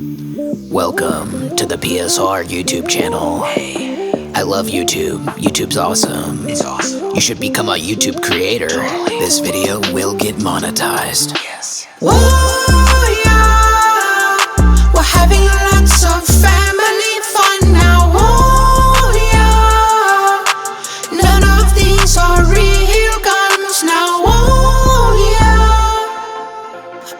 Welcome to the PSR YouTube channel. Hey, I love YouTube. YouTube's awesome. It's awesome. You should become a YouTube creator. Totally. This video will get monetized. Yes. Whoa, yeah. We're having lots of family fun now. Whoa, yeah. None of these are real guns now. Whoa, yeah.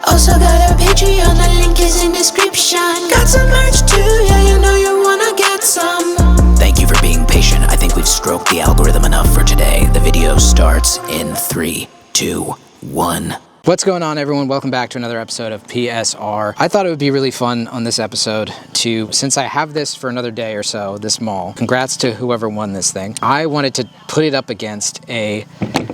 Also got a Patreon, the link is in description. Got some merch too, yeah, you know you wanna get some. Thank you for being patient. I think we've stroked the algorithm enough for today. The video starts in 3, 2, 1. What's going on, everyone? Welcome back to another episode of PSR. I thought it would be really fun on this episode to, since I have this for another day or so, this MAWL, congrats to whoever won this thing. I wanted to put it up against a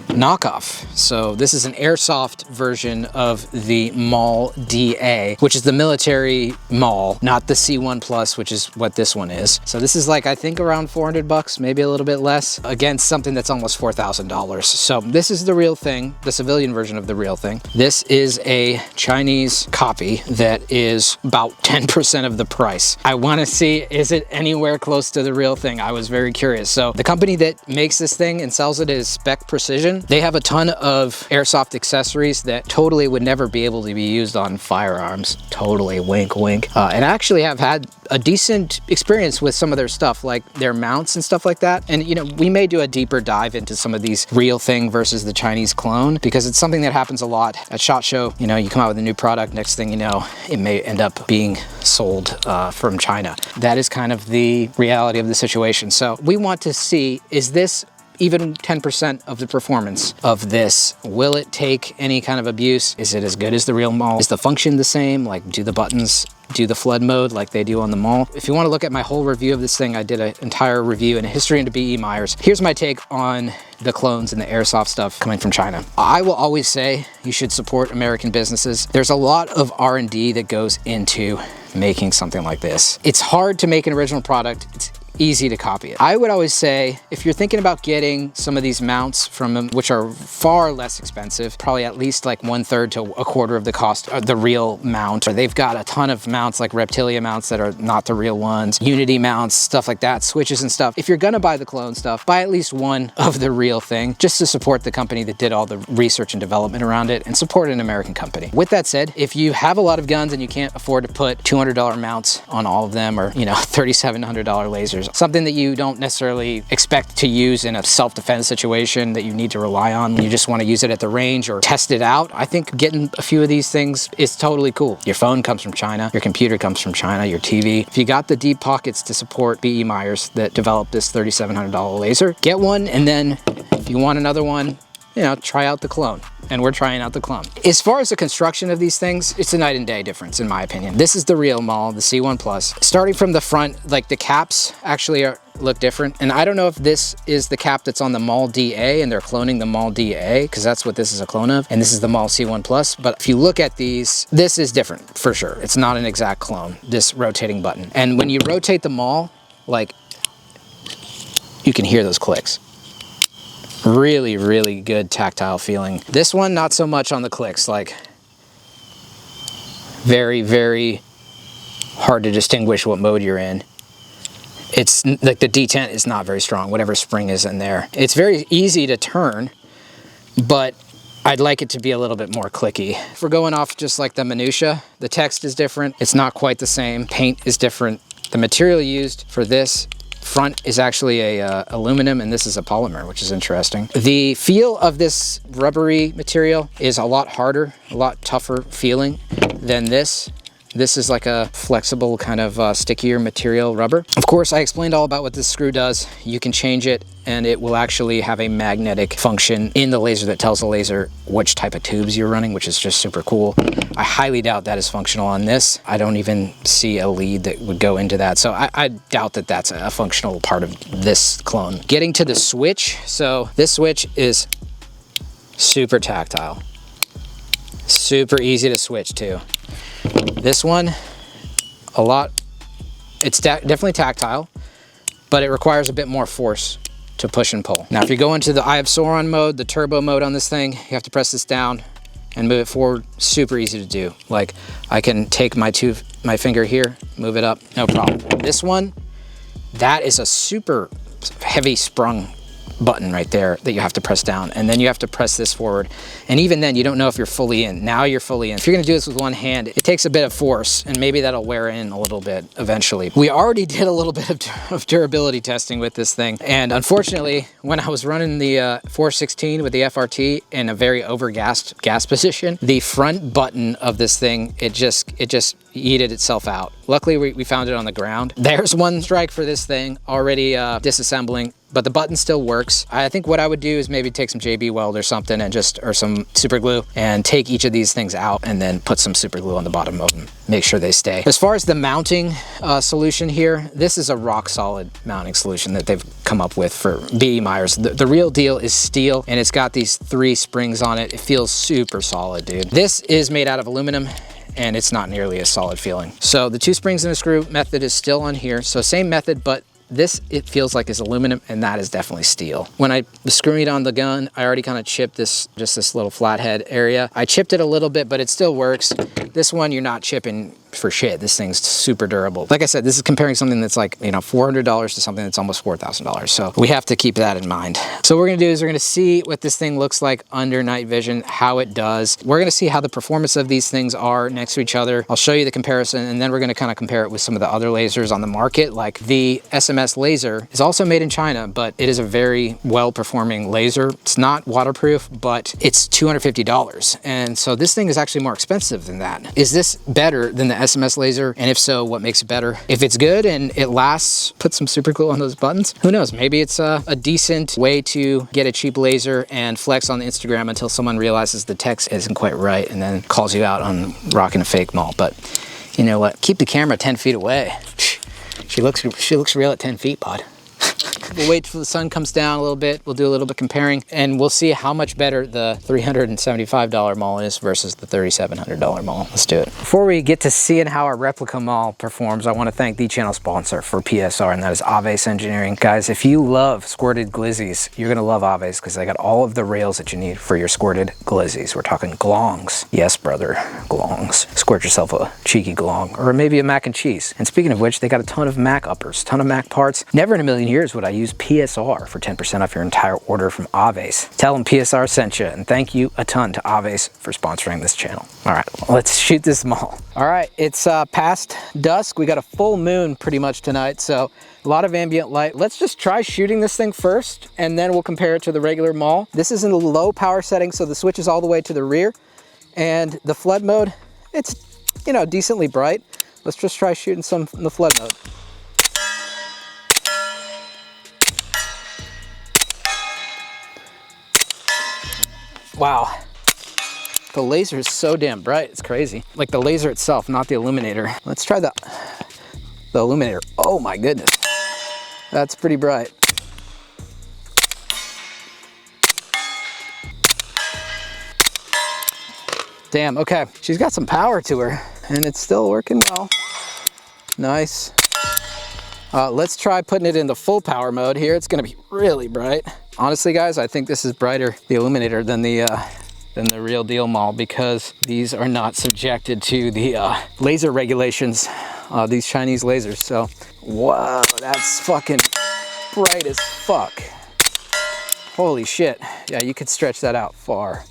knockoff. So this is an Airsoft version of the MAWL DA, which is the military MAWL, not the C1 Plus, which is what this one is. So this is like, I think around 400 bucks, maybe a little bit less, against something that's almost $4,000. So this is the real thing, the civilian version of the real thing. This is a Chinese copy that is about 10% of the price. I want to see, is it anywhere close to the real thing? I was very curious. So the company that makes this thing and sells it is Spec Precision. They have a ton of airsoft accessories that totally would never be able to be used on firearms. Totally, wink, wink. And I actually have had a decent experience with some of their stuff, like their mounts and stuff like that. And you know, we may do a deeper dive into some of these real thing versus the Chinese clone, because it's something that happens a lot at SHOT Show. You know, you come out with a new product, next thing you know, it may end up being sold from China. That is kind of the reality of the situation. So we want to see, is this even 10% of the performance of this? Will it take any kind of abuse? Is it as good as the real MAWL? Is the function the same? Like, do the buttons do the flood mode like they do on the MAWL? If you want to look at my whole review of this thing, I did an entire review and a history into B.E. Myers. Here's my take on the clones and the airsoft stuff coming from China. I will always say you should support American businesses. There's a lot of R&D that goes into making something like this. It's hard to make an original product. It's easy to copy it. I would always say, if you're thinking about getting some of these mounts from them, which are far less expensive, probably at least like 1/3 to a quarter of the cost of the real mount. Or they've got a ton of mounts, like Reptilia mounts that are not the real ones, Unity mounts, stuff like that, switches and stuff. If you're gonna buy the clone stuff, buy at least one of the real thing, just to support the company that did all the research and development around it, and support an American company. With that said, if you have a lot of guns and you can't afford to put $200 mounts on all of them, or you know, $3,700 lasers, something that you don't necessarily expect to use in a self-defense situation that you need to rely on, you just want to use it at the range or test it out, I think getting a few of these things is totally cool. Your phone comes from China, your computer comes from China, your TV. If you got the deep pockets to support B.E. Myers that developed this $3,700 laser, get one, and then if you want another one, you know, try out the clone. And we're trying out the clone. As far as the construction of these things, it's a night and day difference in my opinion. This is the real MAWL, the C1 Plus. Starting from the front, like the caps actually look different. And I don't know if this is the cap that's on the MAWL DA and they're cloning the MAWL DA, because that's what this is a clone of. And this is the MAWL C1 Plus. But if you look at these, this is different for sure. It's not an exact clone, this rotating button. And when you rotate the MAWL, like, you can hear those clicks. Really, really good tactile feeling. This one, not so much on the clicks, like very, very hard to distinguish what mode you're in. It's like the detent is not very strong, whatever spring is in there. It's very easy to turn, but I'd like it to be a little bit more clicky. If we're going off just like the minutia, the text is different. It's not quite the same. Paint is different. The material used for this front is actually a aluminum, and this is a polymer, which is interesting. The feel of this rubbery material is a lot harder, a lot tougher feeling than this. This is like a flexible kind of stickier material rubber. Of course, I explained all about what this screw does. You can change it and it will actually have a magnetic function in the laser that tells the laser which type of tubes you're running, which is just super cool. I highly doubt that is functional on this. I don't even see a lead that would go into that. So I doubt that that's a functional part of this clone. Getting to the switch. So this switch is super tactile. Super easy to switch to. This one, it's definitely tactile, but it requires a bit more force to push and pull. Now, if you go into the Eye of Sauron mode, the turbo mode on this thing, you have to press this down and move it forward, super easy to do. Like I can take my finger here, move it up, no problem. This one, that is a super heavy sprung button right there that you have to press down, and then you have to press this forward, and even then you don't know if you're fully in. Now you're fully in. If you're gonna do this with one hand, it takes a bit of force, and maybe that'll wear in a little bit eventually. We already did a little bit of durability testing with this thing, and unfortunately when I was running the 416 with the FRT in a very overgassed gas position, the front button of this thing, it just yeeted itself out. Luckily we found it on the ground. There's one strike for this thing already disassembling, but the button still works. I think what I would do is maybe take some JB Weld or something and or some super glue and take each of these things out and then put some super glue on the bottom of them, make sure they stay. As far as the mounting solution here, this is a rock solid mounting solution that they've come up with for B.E. Myers. The real deal is steel, and it's got these 3 springs on it. It feels super solid, dude. This is made out of aluminum, and it's not nearly as solid feeling. So the 2 springs and a screw method is still on here. So same method, but this, it feels like is aluminum, and that is definitely steel. When I was screwing it on the gun, I already kind of chipped just this little flathead area. I chipped it a little bit, but it still works. This one, you're not chipping for shit. This thing's super durable. Like I said, this is comparing something that's like, you know, $400 to something that's almost $4,000. So we have to keep that in mind. So what we're gonna do is we're gonna see what this thing looks like under night vision, how it does. We're gonna see how the performance of these things are next to each other. I'll show you the comparison, and then we're gonna kind of compare it with some of the other lasers on the market. Like the SMS laser is also made in China, but it is a very well-performing laser. It's not waterproof, but it's $250. And so this thing is actually more expensive than that. Is this better than the SMS laser? And if so, what makes it better? If it's good and it lasts, put some super glue on those buttons. Who knows? Maybe it's a decent way to get a cheap laser and flex on the Instagram until someone realizes the text isn't quite right and then calls you out on rocking a fake MAWL. But you know what? Keep the camera 10 feet away. She looks real at 10 feet, bud. We'll wait till the sun comes down a little bit. We'll do a little bit comparing, and we'll see how much better the $375 MAWL is versus the $3,700 MAWL. Let's do it. Before we get to seeing how our replica MAWL performs, I want to thank the channel sponsor for PSR, and that is Aves Engineering. Guys, if you love squirted glizzies, you're going to love Aves because they got all of the rails that you need for your squirted glizzies. We're talking glongs. Yes, brother, glongs. Squirt yourself a cheeky glong, or maybe a mac and cheese. And speaking of which, they got a ton of Mac uppers, ton of Mac parts. Never in a million years would I use PSR for 10% off your entire order from Aves. Tell them PSR sent you, and thank you a ton to Aves for sponsoring this channel. All right, let's shoot this MAWL. All right, it's past dusk. We got a full moon pretty much tonight, so a lot of ambient light. Let's just try shooting this thing first, and then we'll compare it to the regular MAWL. This is in the low power setting, so the switch is all the way to the rear, and the flood mode, it's, you know, decently bright. Let's just try shooting some in the flood mode. Wow, the laser is so damn bright, it's crazy. Like the laser itself, not the illuminator. Let's try the illuminator. Oh my goodness, that's pretty bright. Damn, okay, she's got some power to her, and it's still working well. Nice. Let's try putting it into full power mode here. It's gonna be really bright. Honestly, guys, I think this is brighter, the illuminator, than the real deal MAWL, because these are not subjected to the laser regulations, these Chinese lasers. So, whoa, that's fucking bright as fuck. Holy shit. Yeah, you could stretch that out far.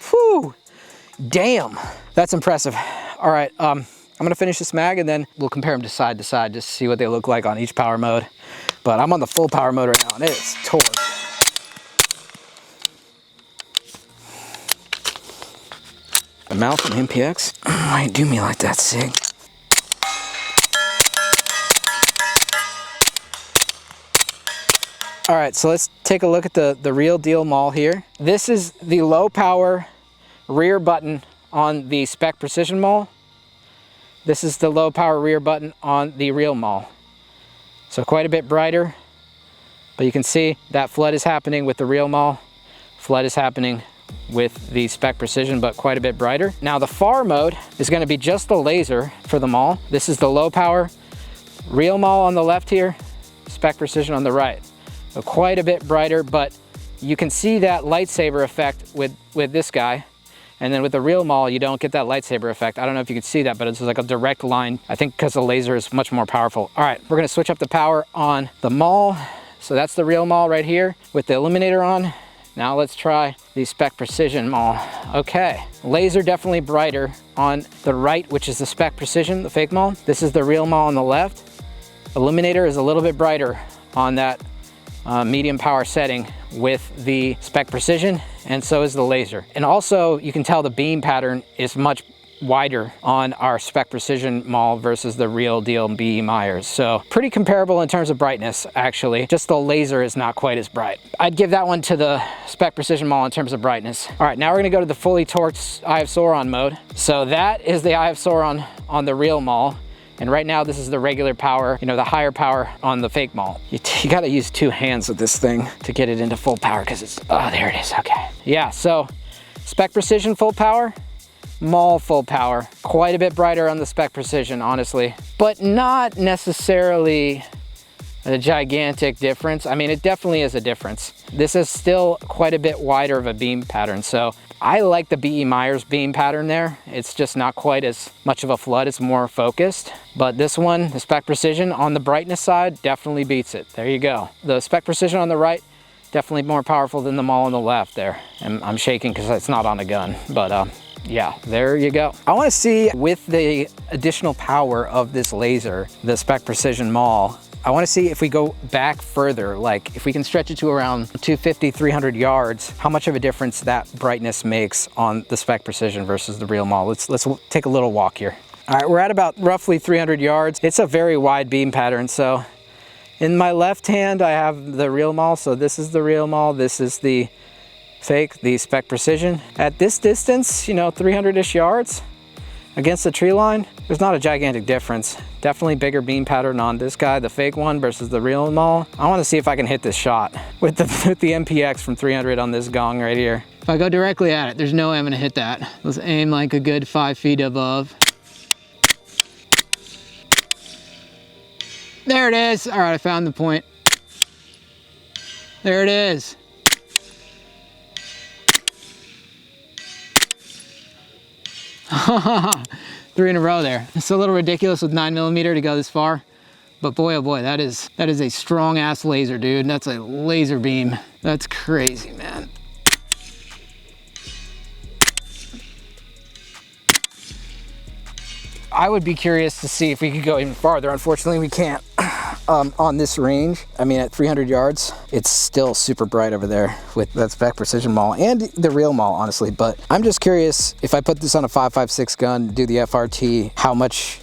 Whew, damn, that's impressive. All right, I'm gonna finish this mag, and then we'll compare them side to side just to see what they look like on each power mode. But I'm on the full power mode right now, and it's torque. The mouth from MPX? Why you do me like that, Sig? All right, so let's take a look at the real deal MAWL here. This is the low power rear button on the Spec Precision MAWL. This is the low power rear button on the real MAWL. So quite a bit brighter, but you can see that flood is happening with the real MAWL. Flood is happening with the Spec Precision, but quite a bit brighter. Now the far mode is gonna be just the laser for the MAWL. This is the low power real MAWL on the left here, Spec Precision on the right. So quite a bit brighter, but You can see that lightsaber effect with this guy. And then with the real Maul, you don't get that lightsaber effect. I don't know if you can see that, but it's like a direct line. I think because the laser is much more powerful. All right, we're gonna switch up the power on the Maul. So that's the real Maul right here with the illuminator on. Now let's try the Spec Precision Maul. Okay, laser definitely brighter on the right, which is the Spec Precision, the fake Maul. This is the real Maul on the left. Illuminator is a little bit brighter on that medium power setting with the Spec Precision, and so is the laser. And also you can tell the beam pattern is much wider on our Spec Precision Maul versus the real deal B.E. Myers. So pretty comparable in terms of brightness, actually. Just the laser is not quite as bright. I'd give that one to the Spec Precision Maul in terms of brightness. All right, now we're gonna go to the fully torqued Eye of Sauron mode. So that is the Eye of Sauron on the real Maul. And right now, this is the regular power, you know, the higher power on the fake Maul. You gotta use 2 hands with this thing to get it into full power because it's, oh, there it is, okay. Yeah, so Spec Precision full power, Maul full power. Quite a bit brighter on the Spec Precision, honestly, but not necessarily a gigantic difference. I mean, it definitely is a difference. This is still quite a bit wider of a beam pattern. So I like the B.E. Myers beam pattern there. It's just not quite as much of a flood, it's more focused. But this one, the Spec Precision on the brightness side, definitely beats it. There you go. The Spec Precision on the right, definitely more powerful than the Maul on the left there. And I'm shaking because it's not on a gun, but yeah, there you go. I want to see with the additional power of this laser, the Spec Precision Maul, I want to see if we go back further, like if we can stretch it to around 250, 300 yards, how much of a difference that brightness makes on the Spec Precision versus the real Maul. Let's take a little walk here. All right, we're at about roughly 300 yards. It's a very wide beam pattern. So in my left hand, I have the real Maul. So this is the real Maul. This is the fake, the Spec Precision. At this distance, you know, 300-ish yards against the tree line, there's not a gigantic difference. Definitely bigger beam pattern on this guy, the fake one, versus the real Maul. I want to see if I can hit this shot with the MPX from 300 on this gong right here. If I go directly at it, there's no way I'm gonna hit that. Let's aim like a good 5 feet above. There it is. All right, I found the point. There it is. Three in a row there. It's a little ridiculous with 9mm to go this far, but boy, oh boy, that is a strong ass laser, dude. That's a laser beam. That's crazy, man. I would be curious to see if we could go even farther. Unfortunately, we can't on this range. I mean, at 300 yards, it's still super bright over there with that Spec Precision Maul and the real Maul, honestly. But I'm just curious if I put this on a 5.56 gun, do the FRT, how much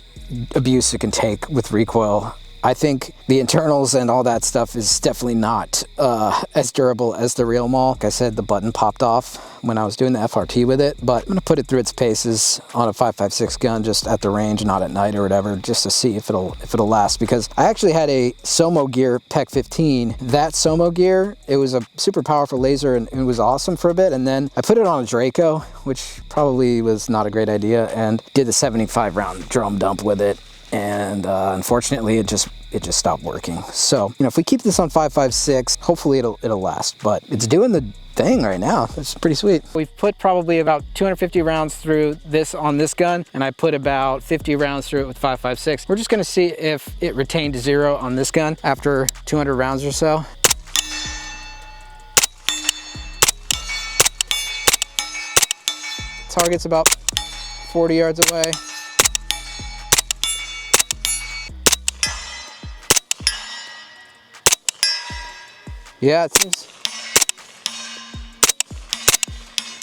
abuse it can take with recoil. I think the internals and all that stuff is definitely not as durable as the real Maul. Like I said, the button popped off when I was doing the FRT with it, but I'm gonna put it through its paces on a 5.56 gun just at the range, not at night or whatever, just to see if it'll last. Because I actually had a Somo Gear PEC 15. That Somo Gear, it was a super powerful laser and it was awesome for a bit. And then I put it on a Draco, which probably was not a great idea, and did the 75 round drum dump with it. And unfortunately, it just stopped working. So, you know, if we keep this on 5.56, hopefully it'll last. But it's doing the thing right now. It's pretty sweet. We've put probably about 250 rounds through this on this gun, and I put about 50 rounds through it with 5.56. We're just gonna see if it retained 0 on this gun after 200 rounds or so. Target's about 40 yards away. Yeah, it seems.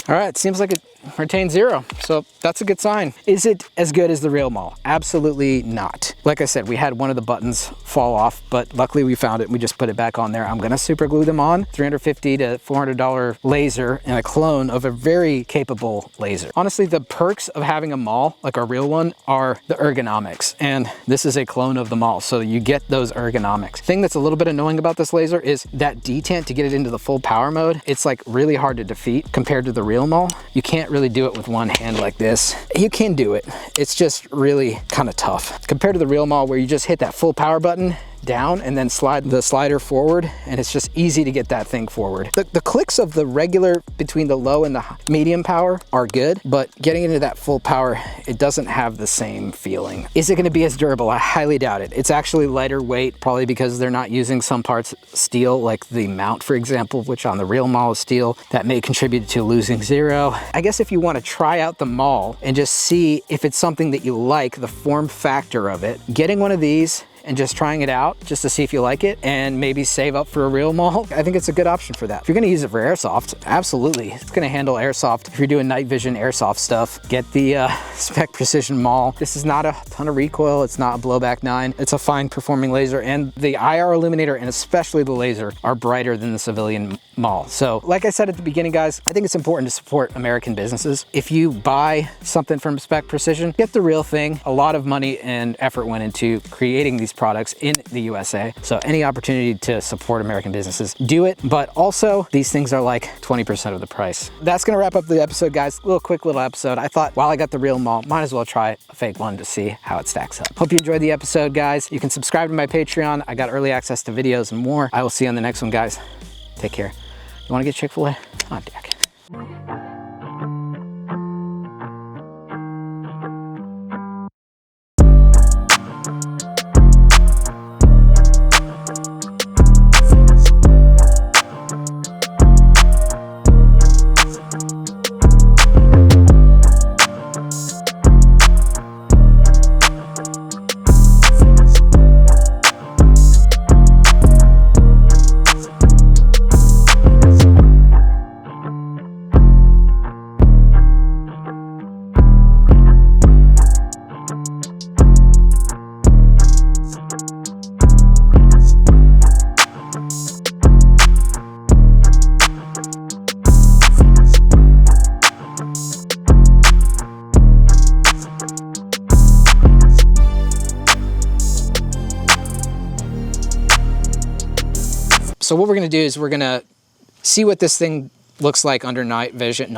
All right, it seems like it retained 0, so that's a good sign. Is it as good as the real Maul? Absolutely not. Like I said, we had one of the buttons fall off, but luckily we found it and we just put it back on there. I'm gonna super glue them on. $350 to $400 laser and a clone of a very capable laser. Honestly, the perks of having a Maul, like our real one, are the ergonomics, and this is a clone of the Maul, so you get those ergonomics. Thing that's a little bit annoying about this laser is that detent to get it into the full power mode. It's like really hard to defeat compared to the real Maul. You can't really do it with one hand like this. You can do it. It's just really kind of tough. Compared to the real Maul where you just hit that full power button, down and then slide the slider forward, and it's just easy to get that thing forward. The clicks of the regular between the low and the medium power are good, but getting into that full power, it doesn't have the same feeling. Is it going to be as durable? I highly doubt it. It's actually lighter weight, probably because they're not using some parts steel, like the mount, for example, which on the real MAWL is steel. That may contribute to losing zero. I guess if you want to try out the MAWL and just see if it's something that you like, the form factor of it, getting one of these and just trying it out just to see if you like it and maybe save up for a real MAWL, I think it's a good option for that. If you're gonna use it for airsoft, absolutely. It's gonna handle airsoft. If you're doing night vision airsoft stuff, get the Spec Precision MAWL. This is not a ton of recoil. It's not a blowback 9. It's a fine performing laser, and the IR illuminator and especially the laser are brighter than the civilian MAWL. So like I said at the beginning, guys, I think it's important to support American businesses. If you buy something from Spec Precision, get the real thing. A lot of money and effort went into creating these products in the USA. So any opportunity to support American businesses, do it. But also, these things are like 20% of the price. That's gonna wrap up the episode, guys. Quick little episode. I thought while I got the real MAWL, might as well try a fake one to see how it stacks up. Hope you enjoyed the episode, guys. You can subscribe to my Patreon. I got early access to videos and more. I will see you on the next one, guys. Take care. You wanna get Chick-fil-A? On deck. So what we're gonna do is we're gonna see what this thing looks like under night vision.